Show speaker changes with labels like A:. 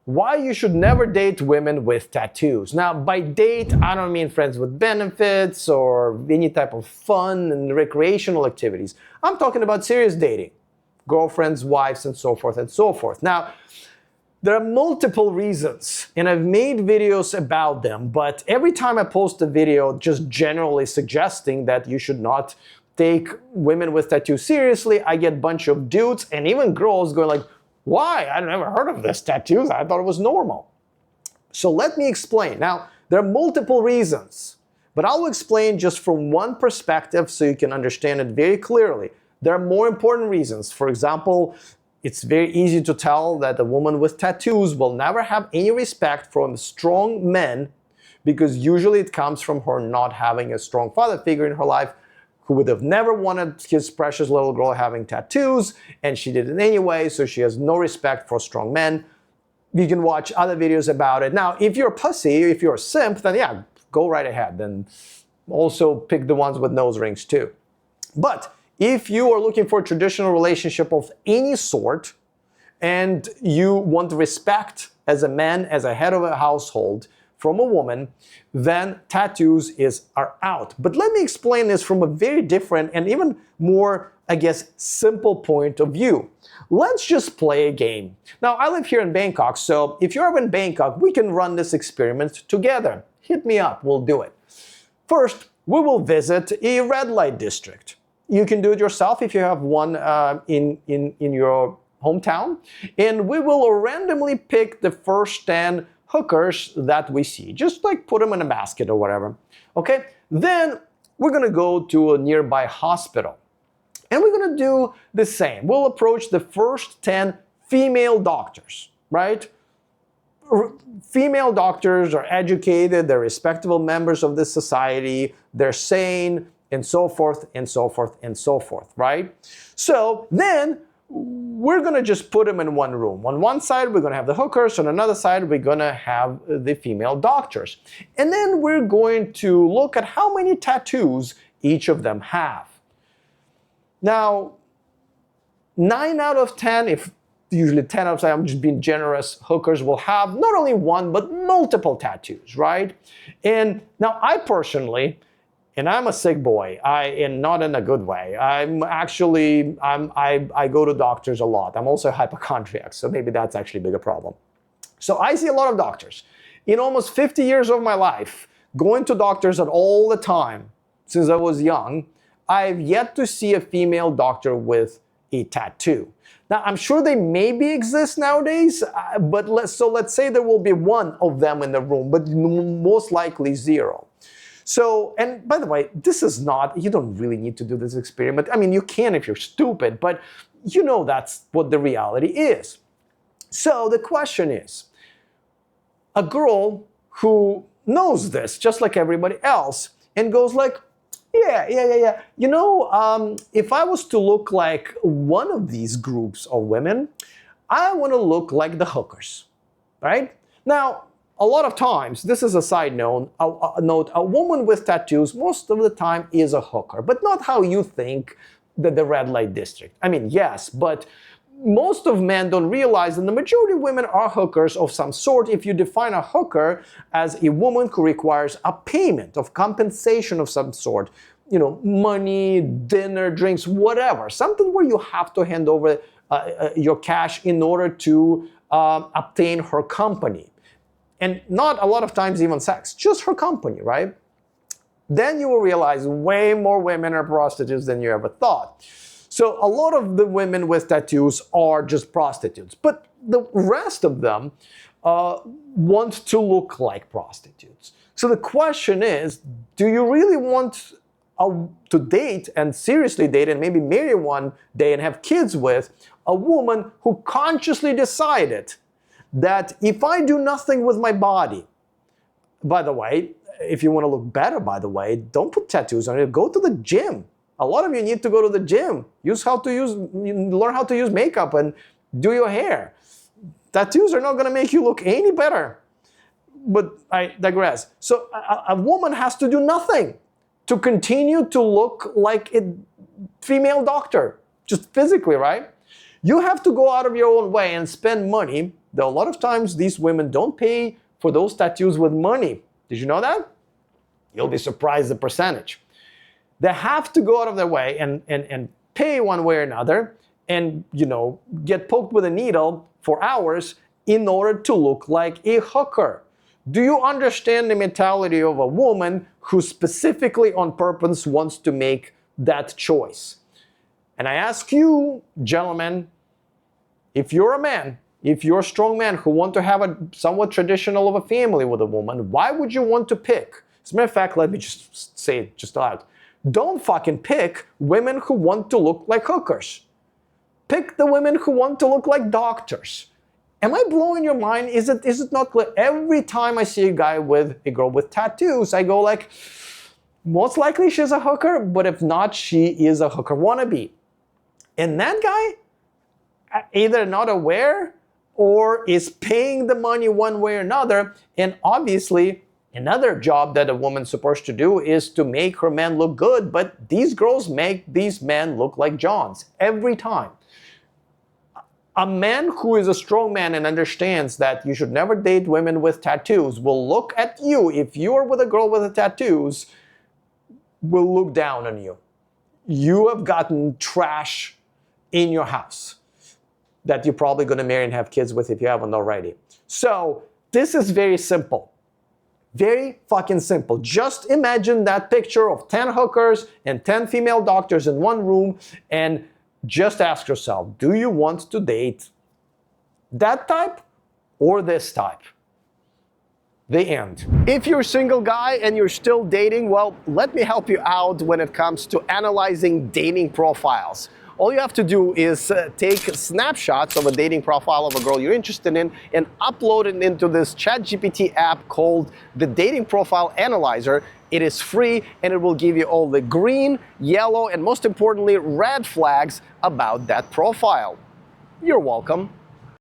A: why you should never date women with tattoos. Now, by date, I don't mean friends with benefits or any type of fun and recreational activities. I'm talking about serious dating, girlfriends, wives, and so forth and so forth. Now, there are multiple reasons, and I've made videos about them, but every time I post a video just generally suggesting that you should not take women with tattoos seriously, I get a bunch of dudes and even girls going like, why? I never heard of this tattoos. I thought it was normal. So let me explain. Now, there are multiple reasons, but I'll explain just from one perspective so you can understand it very clearly. There are more important reasons. For example, it's very easy to tell that a woman with tattoos will never have any respect from strong men because usually it comes from her not having a strong father figure in her life who would have never wanted his precious little girl having tattoos, and she did it anyway, so she has no respect for strong men. You can watch other videos about it. Now, if you're a pussy, if you're a simp, then yeah, go right ahead. Then also pick the ones with nose rings too. But if you are looking for a traditional relationship of any sort, and you want respect as a man, as a head of a household, from a woman, then tattoos are out. But let me explain this from a very different and even more, I guess, simple point of view. Let's just play a game. Now, I live here in Bangkok, so if you're ever in Bangkok, we can run this experiment together. Hit me up, we'll do it. First, we will visit a red light district. You can do it yourself if you have one in your hometown, and we will randomly pick the first 10 hookers that we see. Just like put them in a basket or whatever. Okay? Then we're gonna go to a nearby hospital. And we're gonna do the same. We'll approach the first 10 female doctors, right? Female doctors are educated, they're respectable members of this society, they're sane, and so forth, and so forth, and so forth, right? So then we're gonna just put them in one room. On one side, we're gonna have the hookers. On another side, we're gonna have the female doctors. And then we're going to look at how many tattoos each of them have. Now, 9 out of 10, if usually 10 out of 10, I'm just being generous, hookers will have not only one, but multiple tattoos, right? And now I personally, and I'm a sick boy, and not in a good way. I go to doctors a lot. I'm also a hypochondriac, so maybe that's actually a bigger problem. So I see a lot of doctors. In almost 50 years of my life, going to doctors at all the time, since I was young, I've yet to see a female doctor with a tattoo. Now, I'm sure they maybe exist nowadays, but let's say there will be one of them in the room, but most likely zero. So, and by the way, this is not, you don't really need to do this experiment. I mean, you can if you're stupid, but you know that's what the reality is. So the question is, a girl who knows this, just like everybody else, and goes like, yeah. You know, if I was to look like one of these groups of women, I want to look like the hookers, right? Now, a lot of times, this is a side note, a woman with tattoos most of the time is a hooker, but not how you think that the red light district. I mean, yes, but most of men don't realize that the majority of women are hookers of some sort if you define a hooker as a woman who requires a payment of compensation of some sort. You know, money, dinner, drinks, whatever. Something where you have to hand over your cash in order to obtain her company. And not a lot of times even sex, just her company, right? Then you will realize way more women are prostitutes than you ever thought. So a lot of the women with tattoos are just prostitutes, but the rest of them want to look like prostitutes. So the question is, do you really want to date and seriously date and maybe marry one day and have kids with a woman who consciously decided that if I do nothing with my body, by the way, if you want to look better, by the way, don't put tattoos on it. Go to the gym. A lot of you need to go to the gym. Learn how to use makeup and do your hair. Tattoos are not going to make you look any better. But I digress. So a woman has to do nothing to continue to look like a female doctor, just physically, right? You have to go out of your own way and spend money Though a lot of times these women don't pay for those tattoos with money. Did you know that? You'll be surprised the percentage. They have to go out of their way and pay one way or another and, get poked with a needle for hours in order to look like a hooker. Do you understand the mentality of a woman who specifically on purpose wants to make that choice? And I ask you, gentlemen, if you're a man, if you're a strong man who want to have a somewhat traditional of a family with a woman, why would you want to pick? As a matter of fact, let me just say it just out. Don't fucking pick women who want to look like hookers. Pick the women who want to look like doctors. Am I blowing your mind? Is it not clear? Every time I see a girl with tattoos, I go like, most likely she's a hooker, but if not, she is a hooker wannabe. And that guy, either not aware or is paying the money one way or another. And obviously, another job that a woman's supposed to do is to make her man look good. But these girls make these men look like Johns every time. A man who is a strong man and understands that you should never date women with tattoos will look at you, if you're with a girl with tattoos, will look down on you. You have gotten trash in your house that you're probably going to marry and have kids with if you haven't already. So this is very simple. Very fucking simple. Just imagine that picture of 10 hookers and 10 female doctors in one room and just ask yourself, do you want to date that type or this type? The end. If you're a single guy and you're still dating, well, let me help you out when it comes to analyzing dating profiles. All you have to do is take snapshots of a dating profile of a girl you're interested in and upload it into this ChatGPT app called the Dating Profile Analyzer. It is free and it will give you all the green, yellow, and most importantly, red flags about that profile. You're welcome.